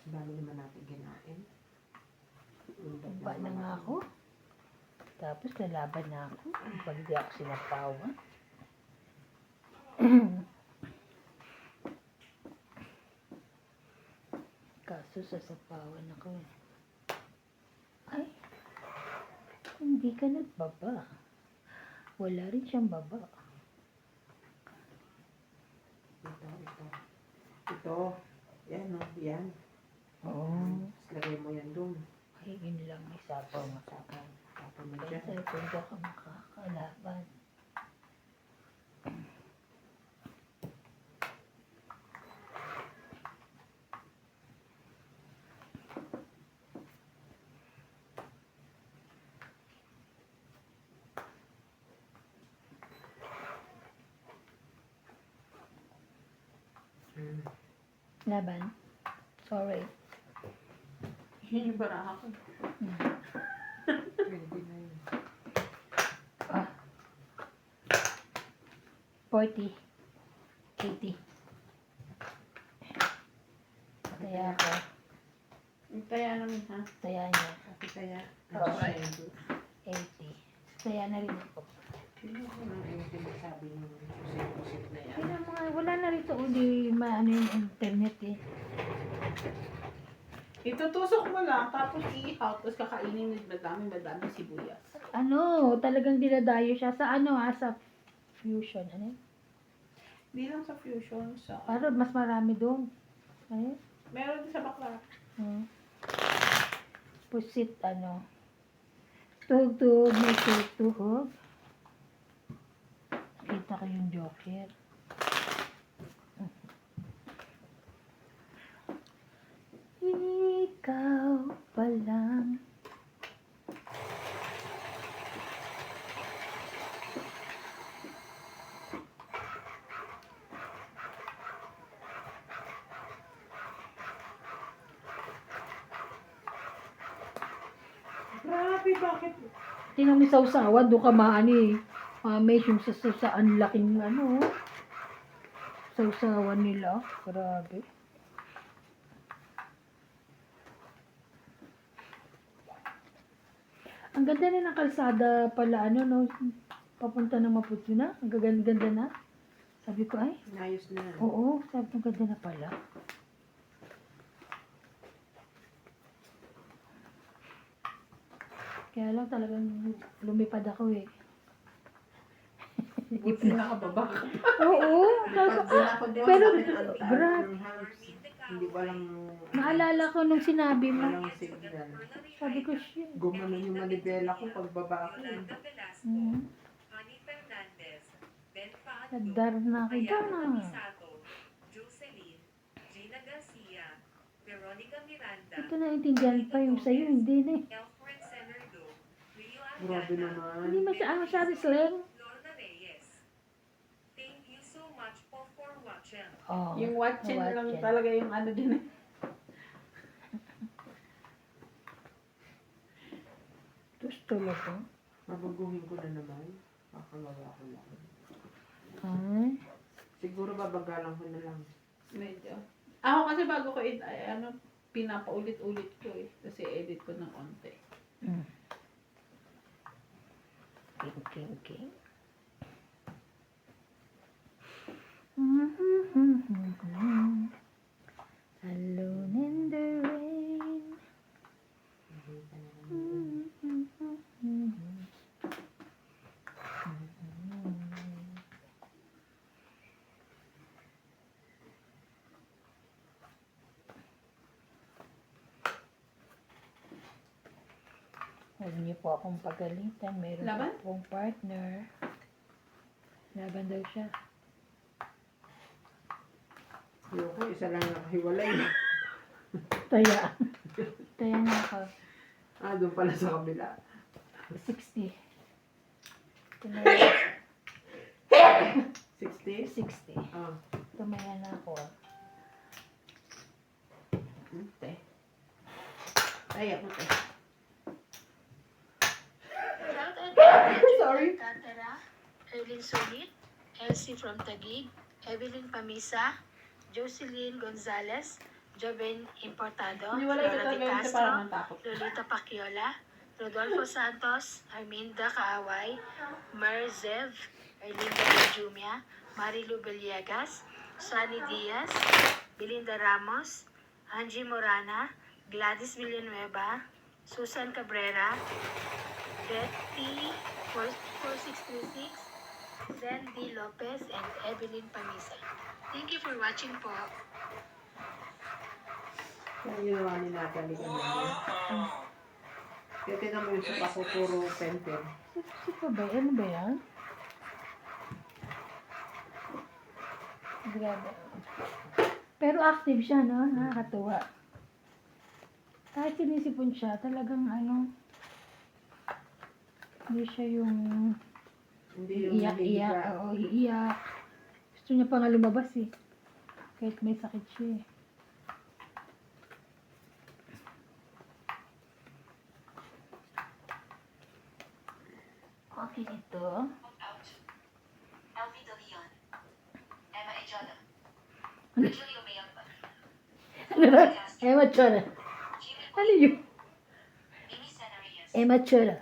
Ang dami naman natin ginain. Tumba na nga ako. Tapos lalaban na ako. Pag di ako sinapawan. Kaso sasapawan ako eh. Ay, hindi ka nagbaba. Wala rin siyang baba. Ito. Ito. Yan, no? Yan. Oo. Tapos lagay mo yan doon. Ay, yun lang. Isapaw mo sa akin. Tapos mo Kaya dyan. sa hindi ka makakalaban. Hmm. Laban. Sorry. Yun yung baraha ko. Pwede na yun. 40. 80. Taya ako. Taya naman ha. Taya niya. Kasi kaya, Oo. 80. 80. Taya na rin ako. Sino ko na yung sinasabi ng pusit na yan? Kaya mga, wala na rin di maano yung internet eh. Itutusok mo lang, tapos i-out, tapos kakainin ng madami sibuyas. Ano, talagang dinadayo siya sa ano sa fusion. Ano yun? Hindi lang sa fusion, sa... Para mas marami doon. Ano yun? Meron din sa bakla. Pusit, ano. Tuhog-tuhog, may tuhog. Nakita ko yung joker. Ikaw pa lang. Grabe, bakit? Tingnan mo sa usawan, doon ka maani. May yung sa ang laking ano. sausawan nila. Grabe. Ang ganda na ng kalsada pala, ano, no? Papunta ng Maputo na. Ang ganda na. Sabi ko, ay, Inayos na. oo, sabi ko, ganda na pala. Kaya lang talagang lumipad ako eh. Buti nakababa ka. Oo. Lipad din ako doon. Pero, Sakit ang taas grabe. ng hands. Hindi walang... Naalala ko nung sinabi mo. Walang signal. Sabi ko, shit. Gumanon yung manibela ko pagbaba ko. Yolanda Velasco, Mm. Honey Fernandez, Ben Faado, Nadar na ako Ayala dyan. Camisato, Jocelyn, Gina Garcia, Veronica Miranda, Ito naintindihan pa yung sa'yo, hindi na eh. Elfred Semerdo, Rio Grabe Aldana, naman. Hindi masyado slang. Lorna Reyes. Thank you so much po for watching. Oh, Yung watching lang watching. talaga yung ano din eh. Tapos talaga. Babaguhin ko na naman. Kakagawa ko lang. Ay. Siguro babagalan ko na lang. Medyo. Ako kasi bago ko ano, pinapaulit-ulit ko eh. Kasi edit ko ng konti. Mm. Okay. Alone in the rain. Huwag niyo po akong pagalitan. Meron Laban? po akong partner. Laban daw siya. Ayoko, isa lang nakahiwalay. Taya. Taya nga ako. Ah, doon pala sa kabila. 60. Tumaya, 60? 60. Ah. Tumaya na ako. Te. Ay, ako te. Sorry. Tatara, Erlyn Sulit, Elsie from Taguig, Evelyn Pamisa, Jocelyn Gonzalez, Joven Importado, Hindi wala ito Flora de talaga yung sa Castro, parang takot. Lolita Paciola, Rodolfo Santos, Arminda Kaaway, Merzev, Erlinda Benjumia, Marilu Beliegas, Sunny Diaz, Belinda Ramos, Angie Morana, Gladys Villanueva, Susan Cabrera, Betty 4636, Zen D. Lopez, and Evelyn Pamisa. Thank you for watching po. Kaya ginawa ni Natalie kanina. Kaya tingnan mo yung sa ako, puro pen-pen. Si pa ba? Ano ba yan? Grabe. Pero active siya, no? Nakakatuwa. Kahit sinisipon siya, talagang ano, hindi siya yung Hindi yung iyak-iyak. naliga. Oo, iiyak. Gusto niya pa nga lumabas eh. Kahit may sakit siya eh. Okay, ito. Out. Alfie De Leon. Emma Ejada. Julio Mayamba. Ano na? Ematura. Jimmy Ano yun? Mimi Sena Reyes. Ematura.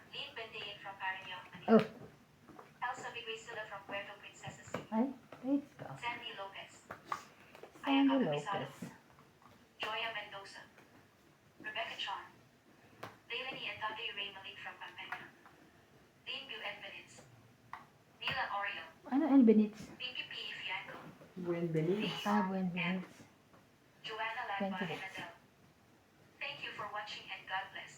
Lynn Bendayan from Parañaque, Oh. Manila. Elsa Viguisila from Puerto Princesa City. Ay, let's go. Sandy Lopez. Sandy Ayaka Lopez. Pisado. Joya Mendoza. Rebecca Chon. Leilani and Tate Ray Malik from Pampanga. Dean Bu Benitz. Nila Oriel. Ano, Benitz? Pinky P. Fianco. Buen Benin. Ah, Benitz. Joanna Ladma Thank you. and Adele. Thank you for watching and God bless.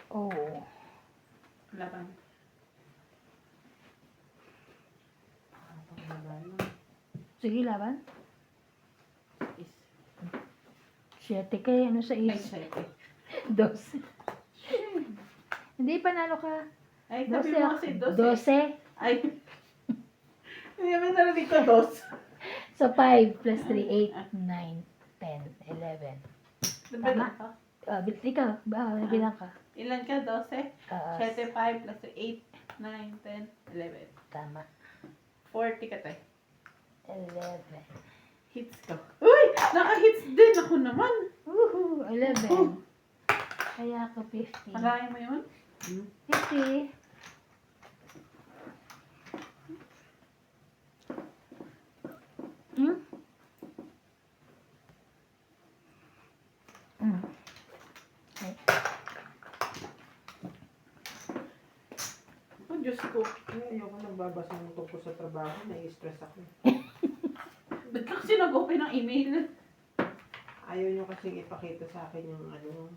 Oh. Laban. Sige, laban. Is. 7 kay ano sa Ay, is? siyete. 12. Hindi, panalo ka. Ay, sabi mo kasi 12. 12. Ay. Hindi naman narinig ko 2. So, 5 plus 3, 8, 9, 10, 11. Diba Tama. na? Ikaw, bilang ka. Ilan ka? 12? Ah, 7, 5 plus 8, 9, 10, 11. tama. 40 ka tayo. 11. Hits ka. Uy! Naka-hits din ako naman. Woohoo! 11. Kaya ako 50. Malaking mo yun? 50. Hmm? Hmm. Ay, Oh, Diyos ko. Ay, ayoko nagbabasa ng tungkol sa trabaho. Nai-stress ako. Ba't ka kasi nag-open ng email? Ayaw nyo kasing ipakita sa akin yung ano.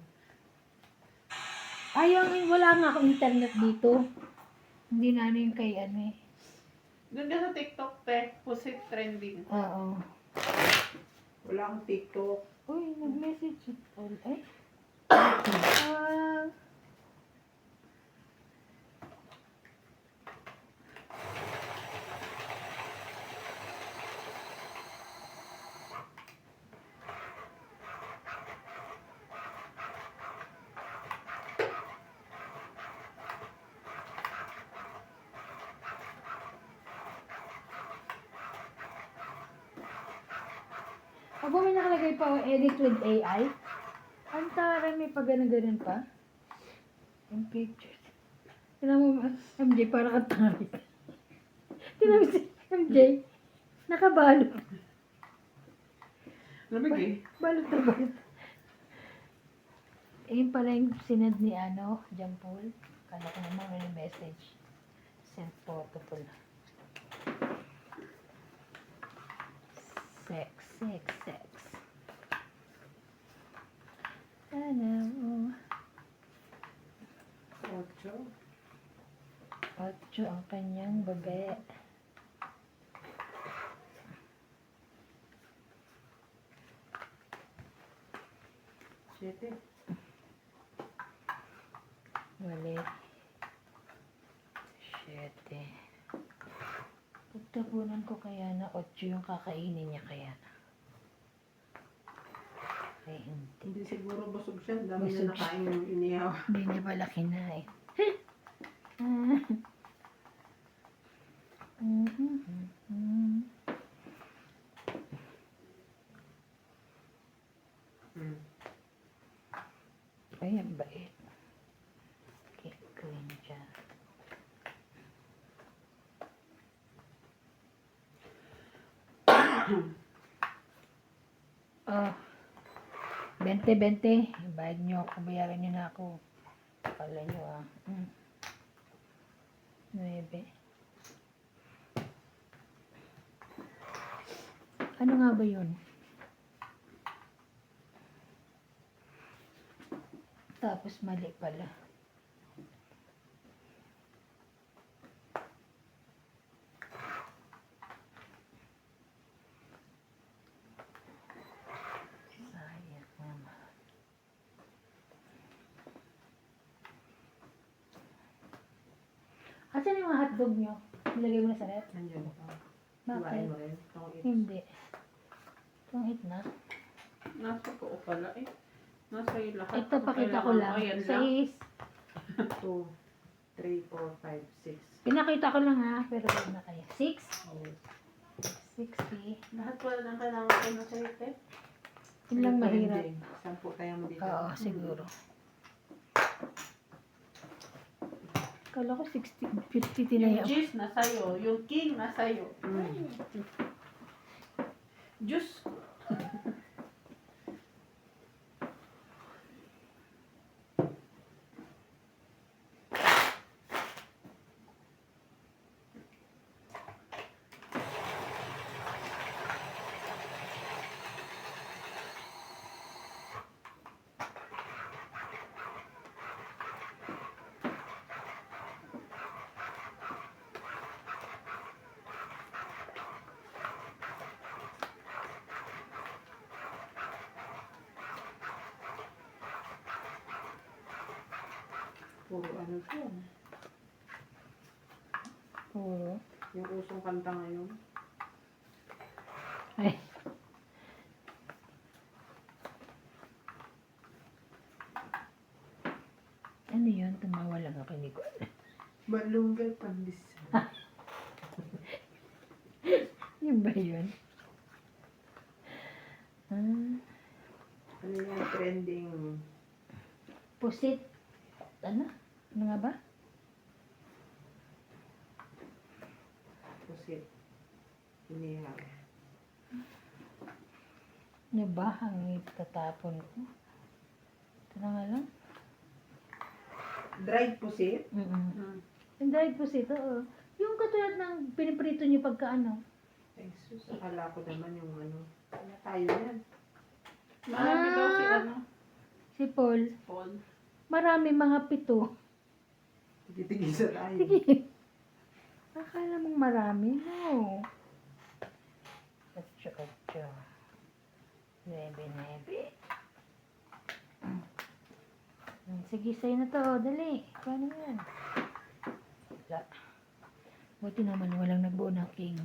wala nga akong internet dito. Hindi na ano yung kay ano eh. Doon ka sa TikTok, te. Pusit trending. Oo. Wala akong TikTok. Uy, nag-message. Ay. Ah. Aba, may nakalagay pa edit with AI. Ang taray, may pa ganun pa. Yung pictures. Tinan mo, MJ, para kang tarik. Tinan mo si MJ. Nakabalot. Lamig eh. Balot na balot. Ayun pala yung sinad ni John Paul. Kala ko naman may message. Sent photo pala. Sex. Sana mo. 8. 8 ang kanyang babe. Siyete. Wali. 7. Pagtapunan ko kaya na 8 yung kakainin niya kaya. Ay, hindi. Hindi siguro busog siya. Ang dami Busog na nakain yung inihaw. Hindi niya pala kinain. Hmm. Ay, ang bait. Queen dyan. Oh, 20. Bayad nyo ako, bayaran nyo na ako. Kala nyo 9. Ano nga ba yun? Tapos mali pala. Sayang naman. Asan yung mga hotdog nyo? Nilagay mo na sa rep? Nandiyan pa. Bakit? Kumain mo rin. Itong it. Hindi. Tungit na. Nasa ko pala eh. Nasa yung lahat. Ito, pakita ko lang. Ayan lang. 2, Sa 3, 4, 5, 6. pinakita ko lang ha, pero wala na kaya. 6? Oh. 60. Lahat wala nang kailangan ko na sa'yo, te. Yun lang mahirap. 10 tayo mo dito. Oo, siguro. Kala ko 60, 50 Yung tinaya. G's na sa'yo. Yung King na sa'yo. Mm. Diyos ko. Puro ano to. Oo. Yung usong kanta ngayon. Ay. Ano yun? Tumawa lang ako, hindi ko alam. Malunggay pandesal. Yun ba yun? Ano yan? Trending. Pusit. Ano? Ano nga ba? Pusit. Inihaw. Ano ba ang itatapon ko? Ito na nga lang. Dried pusit? Mm-mm. Yung dried pusit, oo. Yung katulad ng piniprito nyo pagka ano. Ay, sus. Akala ko naman yung ano. Ano tayo yan? Marami daw si ano, Si Paul. Paul. Marami, mga 7. Tigil sa tayo. Sige. Akala mong marami? No. Atso. 9. Sige, sa'yo na to. Dali. Paano yan? Wala. Buti naman walang nagbuo ng king.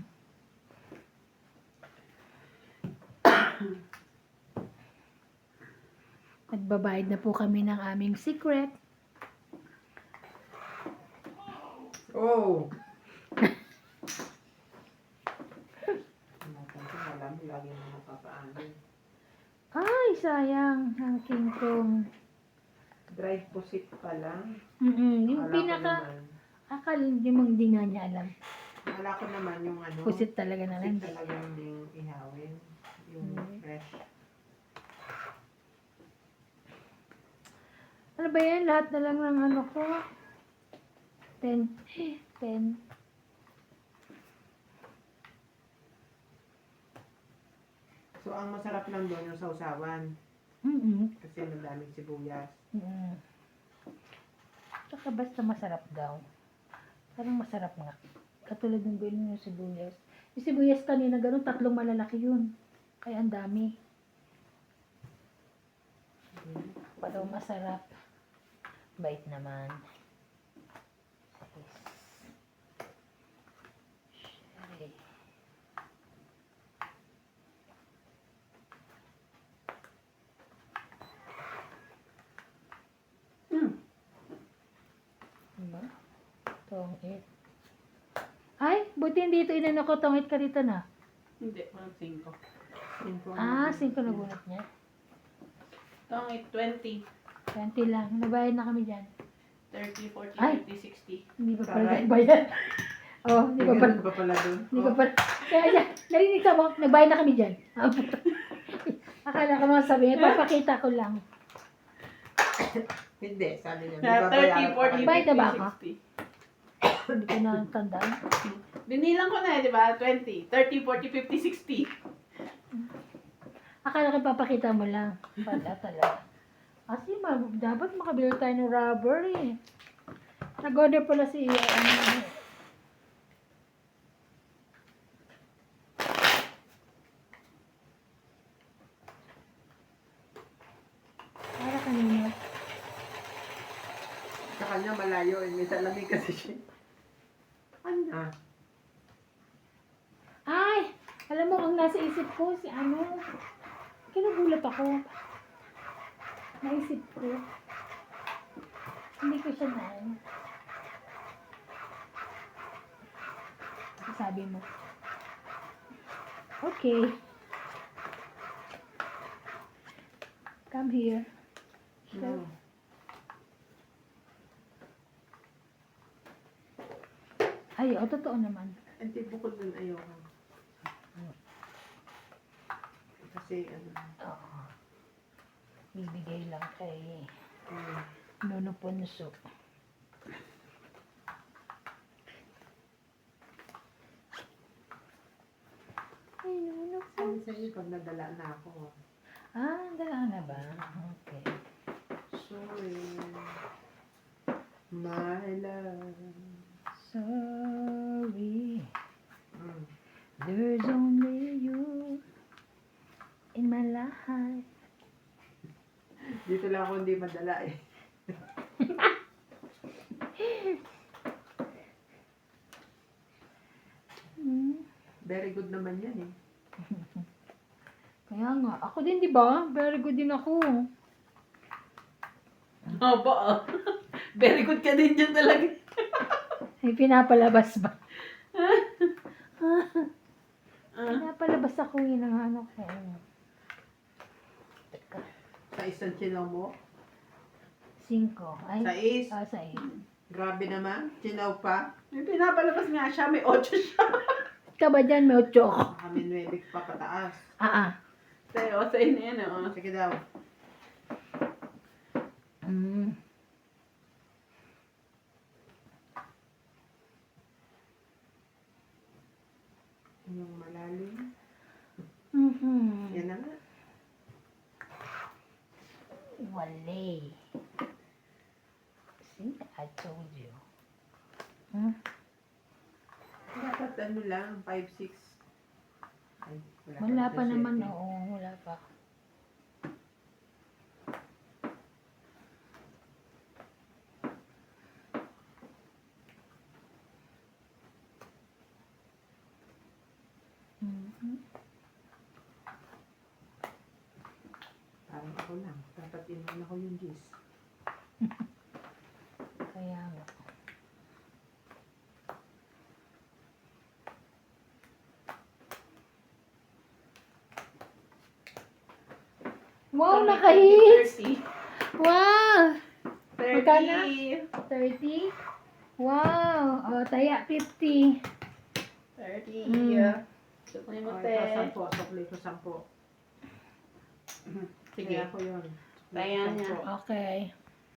Nagbabayad na po kami ng aming secret. Oh! Alam mo, lagi mo napapaano. Ay, sayang. Ang king kong. Dried pusit pa lang. Yung Akala ko pinaka, naman. akala hindi nga niya alam. Akala ko naman yung ano. Pusit talaga na lang. Pusit talaga yung ihawin. Yung fresh. Ano ba yan? Lahat na lang ng ano ko. 10. So, ang masarap lang doon yung sausawan. Kasi madaming sibuyas. Tsaka basta masarap daw. Parang masarap nga. Katulad ng bilhin yung sibuyas. Yung sibuyas kanina ganun, 3 malalaki yun. Kaya ang dami. Parang masarap. Bait naman. Sherry. Diba? Tongit. Ay, buti hindi ito inano ko. Tongit ka dito na. Hindi, walang 5. 5 na gunot niya. Itong 20, 20 lang. Nabayad na kami dyan. 30, 40, Ay! 50, 60. Hindi pa pala Alright. nagbayad. Oh, hindi pa pala. Hindi pa pala doon. Hindi pa pala. Kaya yan, narinig ka mo, nagbayad na kami dyan. Akala ko mga sabi, papakita ko lang. Hindi, sabi niya. Na 30, 40, Bayad na ba ako? 50, 60. Hindi ko na tandaan. Binilang ko na, di ba? 20, 30, 40, 50, 60. Akala ko papakita mo lang. Pala talaga. Kasi dapat makabili tayo ng rubber eh. Nag-order pala si para kanino? Sa kanya malayo. May salamig kasi siya. Ano? Ay! Alam mo, ang nasa isip ko, si ano, kinugulat ako. Naisip ko. Hindi ko siya na ano. Sabi mo. Okay. Come here. No. Ay, totoo naman. Hindi, bukod dun ayoko. Kasi ano. Oo. Bibigay lang kay Hmm. Nono Ponso. Ay, Nono Sabi Ponso. sa iyo, pag nadala na ako. Dala na ba? Okay. Sorry. My love. Sorry, Hmm. there's only you in my life. Dito lang ako hindi madala eh. Very good naman yan eh. Kaya nga, ako din, di ba? Very good din ako. Opo, oh. Very good ka din dyan talaga. May pinapalabas ba? Ah, Pinapalabas ako yun ng ano ko. Sa isang chinaw mo. 5. Ay, Sa 6. grabe naman. Chinaw pa. may pinapalabas nga siya, may 8 siya. Ka ba dyan? May 8 ako. Kami 9 pa pataas. Sa'yo, sa'yo na yan, oh. Sige daw. Mm. Yung malalim. Mhm. Yan na nga. Wale. See, I told you. Hmm? Dapat ano lang, 5-6. Ay, Wala pa pa na naman, swerte. oo, wala pa. Mhm. Parang ako lang. Dapat inuman ako yung gis. Kaya nga. Wow, naka-hits! 30. Wow! 30. Magkano? 30? Wow! O, taya 50. 30. Mm. Sukli mo, O, te. ito 10. Sukli ko 10. Sige. Kaya ko yun. Kaya niya. Okay.